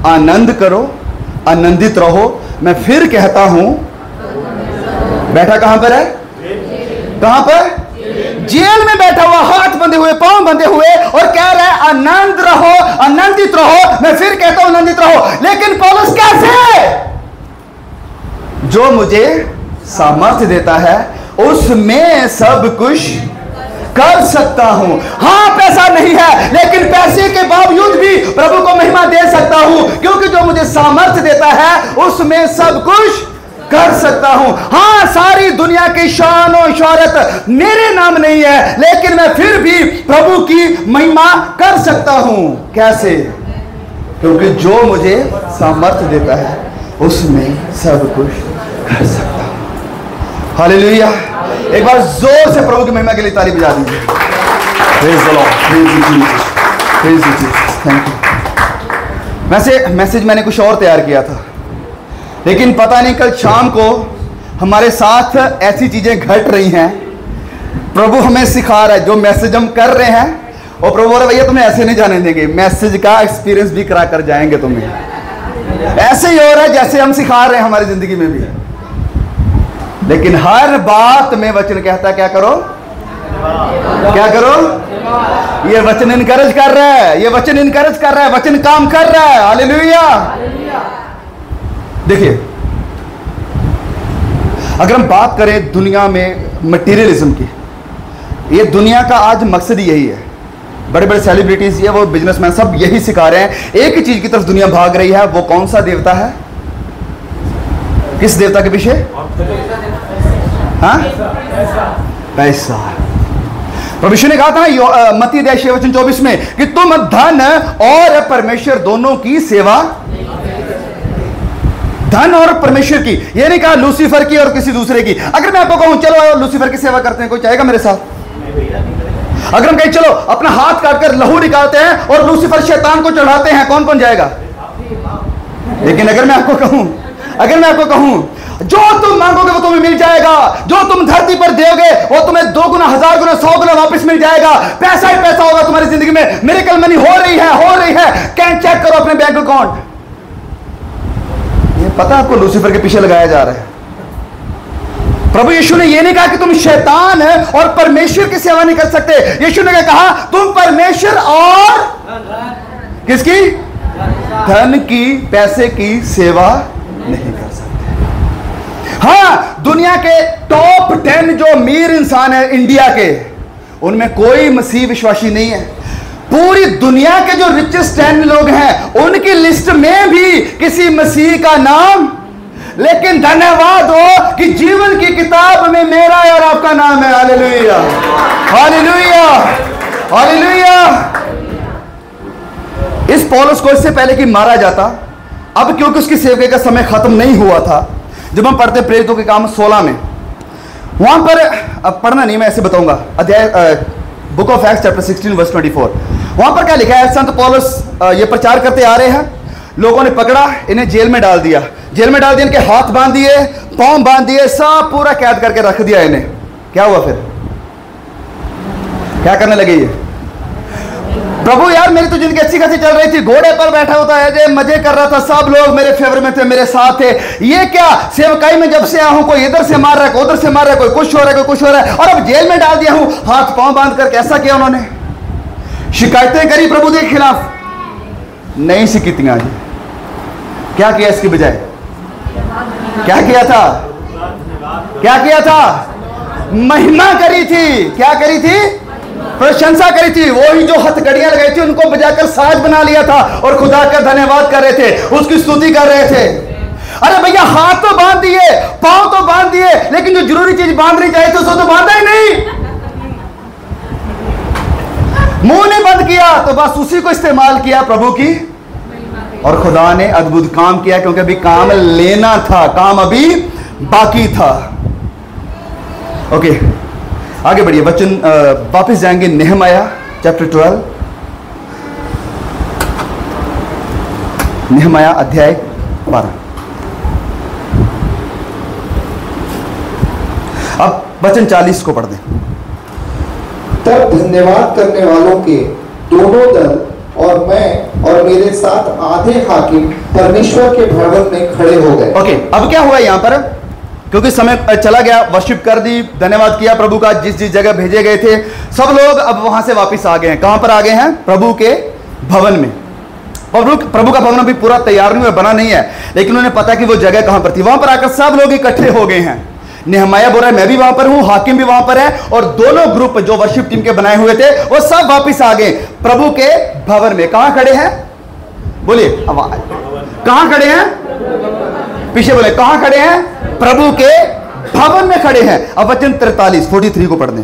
आनंद करो, आनंदित रहो, मैं फिर कहता हूं। बैठा कहां पर है? कहां पर? जेल में बैठा हुआ, हाथ बंधे हुए, पांव बंधे हुए, और कह रहा है आनंद रहो, आनंदित रहो, मैं फिर कहता हूं आनंदित रहो। लेकिन पौलुस कैसे? जो मुझे सामर्थ्य देता है उसमें सब कुछ कर सकता हूं। हां पैसा नहीं है, लेकिन पैसे के बावजूद भी प्रभु को महिमा दे सकता हूं, क्योंकि जो मुझे सामर्थ्य देता है उसमें सब कुछ कर सकता हूं। हां सारी दुनिया की शान और शौहरत मेरे नाम नहीं है, लेकिन मैं फिर भी प्रभु की महिमा कर सकता हूं। कैसे? क्योंकि जो मुझे सामर्थ्य देता है उसमें सब कुछ कर सकता हूं। हालेलुया। एक बार जोर से प्रभु की महिमा के लिए ताली बजा दीजिए। Praise the Lord, praise you Jesus, praise you Jesus, thank you. वैसे मैसेज मैंने कुछ और तैयार किया था, लेकिन पता नहीं कल शाम को हमारे साथ ऐसी चीजें घट रही हैं। प्रभु हमें सिखा रहा है, जो मैसेज हम कर रहे हैं, और प्रभु बोल रहा है भैया तुम्हें ऐसे नहीं जाने देंगे, मैसेज का एक्सपीरियंस भी करा कर जाएंगे तुम्हें। ऐसे ही हो रहा है जैसे हम सिखा रहे हैं हमारी जिंदगी में भी। लेकिन हर बात में वचन कहता है क्या करो, क्या करो? ये वचन इनकरेज कर रहा है, ये वचन इनकरेज कर रहा है, वचन काम कर रहा है। हालेलुया। देखिए, अगर हम बात करें दुनिया में मटेरियलिज्म की, ये दुनिया का आज मकसद यही है। बड़े बड़े सेलिब्रिटीज, ये वो बिजनेसमैन, सब यही सिखा रहे हैं। एक ही चीज की तरफ दुनिया भाग रही है, वो कौन सा देवता है? किस देवता के पीछे? हाँ? पैसा। प्रभु यीशु ने कहा था ना मत्ती 6:24 में कि तुम धन और परमेश्वर दोनों की सेवा, धन और परमेश्वर की, ये नहीं कहा लूसीफर की और किसी दूसरे की। अगर मैं आपको कहूं चलो लूसीफर की सेवा करते हैं, कोई चाहेगा मेरे साथ? अगर हम कहें चलो अपना हाथ काटकर लहू निकालते हैं और लूसीफर शैतान को चढ़ाते हैं, कौन कौन जाएगा? लेकिन अगर मैं आपको कहूं जो तुम मांगोगे वो तुम्हें मिल जाएगा, जो तुम धरती पर दोगे वो तुम्हें 2 गुना, 1000 गुना, 100 गुना वापस मिल जाएगा, पैसा ही पैसा होगा तुम्हारी जिंदगी में, मिरेकल मनी हो रही है। कैन चेक करो अपने बैंक अकाउंट। ये पता आपको लूसीफर के पीछे लगाया जा रहा है। प्रभु यीशु ने यह नहीं कहा कि तुम शैतान और परमेश्वर की सेवा नहीं कर सकते। यीशु ने कहा तुम परमेश्वर और किसकी? धन की, पैसे की सेवा नहीं कर सकते। हाँ, दुनिया के टॉप 10 जो अमीर इंसान है इंडिया के, उनमें कोई मसीह विश्वासी नहीं है। पूरी दुनिया के जो रिचेस्ट 10 लोग हैं उनकी लिस्ट में भी किसी मसीह का नाम, लेकिन धन्यवाद हो कि जीवन की किताब में मेरा और आपका नाम है। Hallelujah, hallelujah, hallelujah. इस पौलुस को इससे पहले कि मारा जाता, अब क्योंकि उसकी सेवकाई का समय खत्म नहीं हुआ था, जब हम पढ़ते प्रेरितों के काम 16 में, वहां पर, अब पढ़ना नहीं मैं ऐसे बताऊंगा, अध्याय book of Acts chapter 16 verse 24, वहां पर क्या लिखा है? संत पौलुस ये प्रचार करते आ रहे हैं, लोगों ने पकड़ा, इन्हें जेल में डाल दिया, इनके हाथ बांध दिए, पांव बांध दिए, सब पूरा कैद करके रख दिया इन्हें। क्या हुआ फिर? क्या करने लगे ये? प्रभु यार मेरी तो जिंदगी अच्छी खासी चल रही थी, घोड़े पर बैठा होता है जे मजे कर रहा था, सब लोग मेरे फेवर में थे, मेरे साथ थे। ये क्या सेवकाई में जब से आया हूं, कोई इधर से मार रहा है, कोई उधर से मार रहा है, कोई कुछ हो रहा है, कोई कुछ हो रहा है, और अब जेल में डाल दिया हूं, हाथ पांव बांध कर। कैसा किया उन्होंने? शिकायतें करी प्रभु के खिलाफ, नहीं सी कितियां। क्या किया इसकी बजाय? क्या किया था? क्या किया था? महिमा करी थी। क्या करी थी? प्रशंसा करी थी। वो ही जो हथकड़ियां लगाई थी उनको बजाकर साज बना लिया था और खुदा का धन्यवाद कर रहे थे, उसकी स्तुति कर रहे थे। अरे भैया हाथ तो बांध दिए, पांव तो बांध दिए, लेकिन जो जरूरी चीज बांधनी चाहिए तो उसको तो बांधा ही नहीं। मुंह नहीं बंद किया तो बस उसी को इस्तेमाल किया प्रभु की, और खुदा ने अद्भुत काम किया, क्योंकि अभी काम लेना था, काम अभी बाकी था। ओके, आगे बढ़िए। वचन वापस जाएंगे नेहमाया चैप्टर 12, नेहमाया अध्याय 12। अब वचन 40 को पढ़ दें। तब धन्यवाद करने वालों के दोनों दल और मैं और मेरे साथ आधे हाकिम परमेश्वर के भवन में खड़े हो गए। ओके, अब क्या हुआ यहां पर? क्योंकि समय चला गया, वर्शिप कर दी, धन्यवाद किया प्रभु का, जिस जिस जगह भेजे गए थे सब लोग अब वहां से वापस आ गए हैं। कहां पर आ गए हैं? प्रभु के भवन में। प्रभु का भवन अभी पूरा तैयार नहीं हुआ, बना नहीं है, लेकिन उन्हें पता कि वो जगह कहां पर थी। वहां पर आकर सब लोग इकट्ठे हो गए हैं। नेहमाया बोल रहा है मैं भी वहां पर हूं, हाकिम भी वहां पर है, और दोनों ग्रुप जो वर्शिप टीम के बनाए हुए थे वो सब वापस आ गए प्रभु के भवन में। कहां खड़े हैं? बोलिए, कहां खड़े हैं? पीछे बोले, कहां खड़े हैं? प्रभु के भवन में खड़े हैं। अब वचन 43 को पढ़ दें।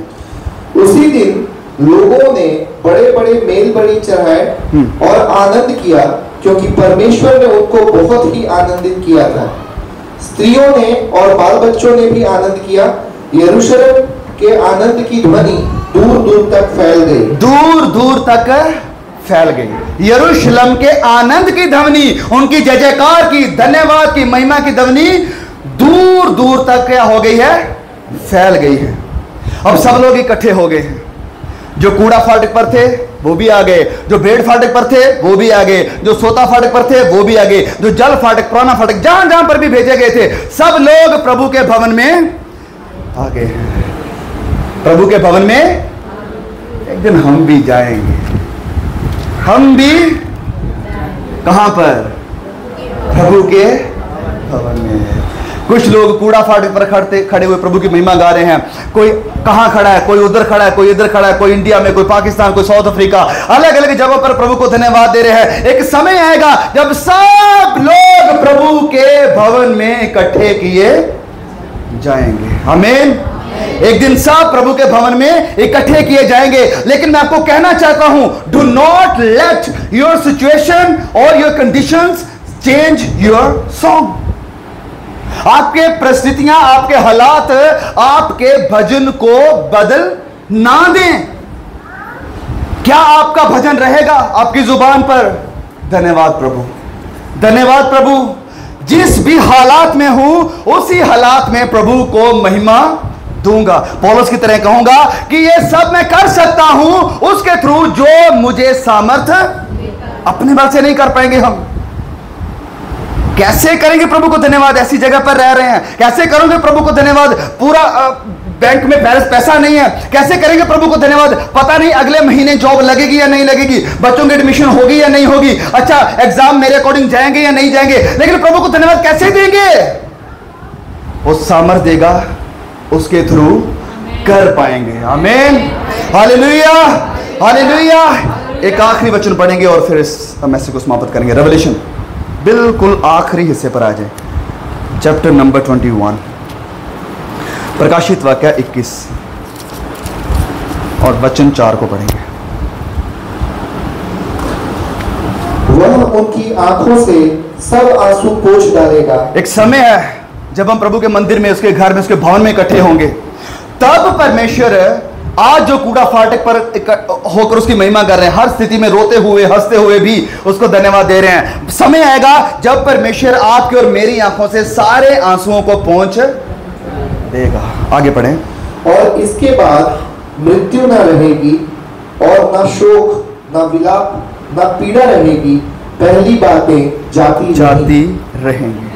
उसी दिन लोगों ने बड़े बड़े मेल बलि चढ़ाए और आनंद किया, क्योंकि परमेश्वर ने उनको बहुत ही आनंदित किया था। स्त्रियों ने और बाल बच्चों ने भी आनंद किया। यरूशलेम के आनंद की ध्वनि दूर दूर तक फैल गई। दूर दूर तक फैल गई। यरूशलेम के आनंद की ध्वनि, उनकी जय जयकार की, धन्यवाद की, महिमा की ध्वनि दूर दूर तक क्या हो गई है? फैल गई है। अब सब लोग इकट्ठे हो गए हैं। जो कूड़ा फाटक पर थे वो भी आ गए, जो भेड़ फाटक पर थे वो भी आ गए, जो सोता फाटक पर थे वो भी आ गए, जो जल फाटक, पुराना फाटक, जहां जहां पर भी भेजे गए थे सब लोग प्रभु के भवन में आ गए। प्रभु के भवन में एक दिन हम भी जाएंगे। हम भी कहां पर? प्रभु के भवन में। कुछ लोग कूड़ा फाटक पर खड़े हुए प्रभु की महिमा गा रहे हैं। कोई कहां खड़ा है, कोई उधर खड़ा है, कोई इधर खड़ा है, कोई इंडिया में, कोई पाकिस्तान, कोई साउथ अफ्रीका, अलग अलग जगहों पर प्रभु को धन्यवाद दे रहे हैं। एक समय आएगा जब सब लोग प्रभु के भवन में इकट्ठे किए जाएंगे। आमीन। एक दिन सब प्रभु के भवन में इकट्ठे किए जाएंगे। लेकिन मैं आपको कहना चाहता हूं, do not let your situation और your conditions change your song. आपके परिस्थितियां, आपके हालात आपके भजन को बदल ना दें। क्या आपका भजन रहेगा आपकी जुबान पर? धन्यवाद प्रभु, धन्यवाद प्रभु। जिस भी हालात में हूं उसी हालात में प्रभु को महिमा दूंगा। पौलुस की तरह कहूंगा कि ये सब मैं कर सकता हूं उसके थ्रू जो मुझे सामर्थ्य। अपने बल से नहीं कर पाएंगे हम। कैसे करेंगे प्रभु को धन्यवाद? ऐसी जगह पर रह रहे हैं। कैसे करोगे प्रभु को धन्यवाद? पूरा बैंक में पैसा नहीं है। कैसे करेंगे प्रभु को धन्यवाद? पता नहीं अगले महीने जॉब लगेगी या नहीं लगेगी, बच्चों की एडमिशन होगी या नहीं होगी, अच्छा एग्जाम मेरे अकॉर्डिंग जाएंगे या नहीं जाएंगे, लेकिन प्रभु को धन्यवाद कैसे देंगे? वो सामर्थ देगा, उसके थ्रू कर पाएंगे। आमीन, हालेलुया, हालेलुया। एक आखिरी वचन पढ़ेंगे और फिर इस मैसेज को समाप्त करेंगे। रेवलेशन बिल्कुल आखिरी हिस्से पर आ जाए, चैप्टर नंबर 21, प्रकाशित वाक्य 21 और वचन 4 को पढ़ेंगे। वह उनकी आंखों से सब आंसू पोंछ डालेगा। एक समय है जब हम प्रभु के मंदिर में, उसके घर में, उसके भवन में इकट्ठे होंगे। तब परमेश्वर आज जो कूड़ा फाटक पर होकर उसकी महिमा कर रहे हैं, हर स्थिति में रोते हुए हंसते हुए भी उसको धन्यवाद दे रहे हैं, समय आएगा जब परमेश्वर आपकी और मेरी आंखों से सारे आंसुओं को पोंछ देगा। आगे पढ़ें। और इसके बाद मृत्यु न रहेगी और न शोक ना विलाप, ना पीड़ा रहेगी, पहली बातें जाती रहेंगी।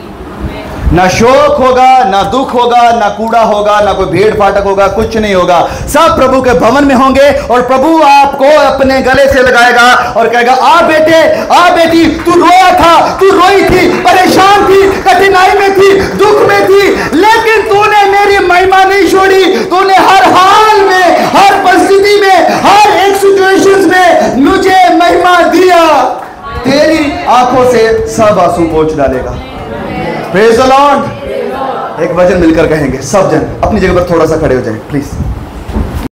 ना शोक होगा, ना दुख होगा, ना कूड़ा होगा, ना कोई भीड़ फाटक होगा, कुछ नहीं होगा। सब प्रभु के भवन में होंगे और प्रभु आपको अपने गले से लगाएगा और कहेगा, आ बेटे, आ बेटी, तू रोया था, तू रोई थी, परेशान थी, कठिनाई में थी, दुख में थी, लेकिन तूने मेरी महिमा नहीं छोड़ी। तूने हर हाल में, हर परिस्थिति में, हर एक सिचुएशन में मुझे महिमा दिया। तेरी आंखों से सब आंसू पोंछ डालेगा। Praise the Lord. एक वचन मिलकर कहेंगे सब जन, अपनी जगह पर थोड़ा सा खड़े हो जाएं प्लीज।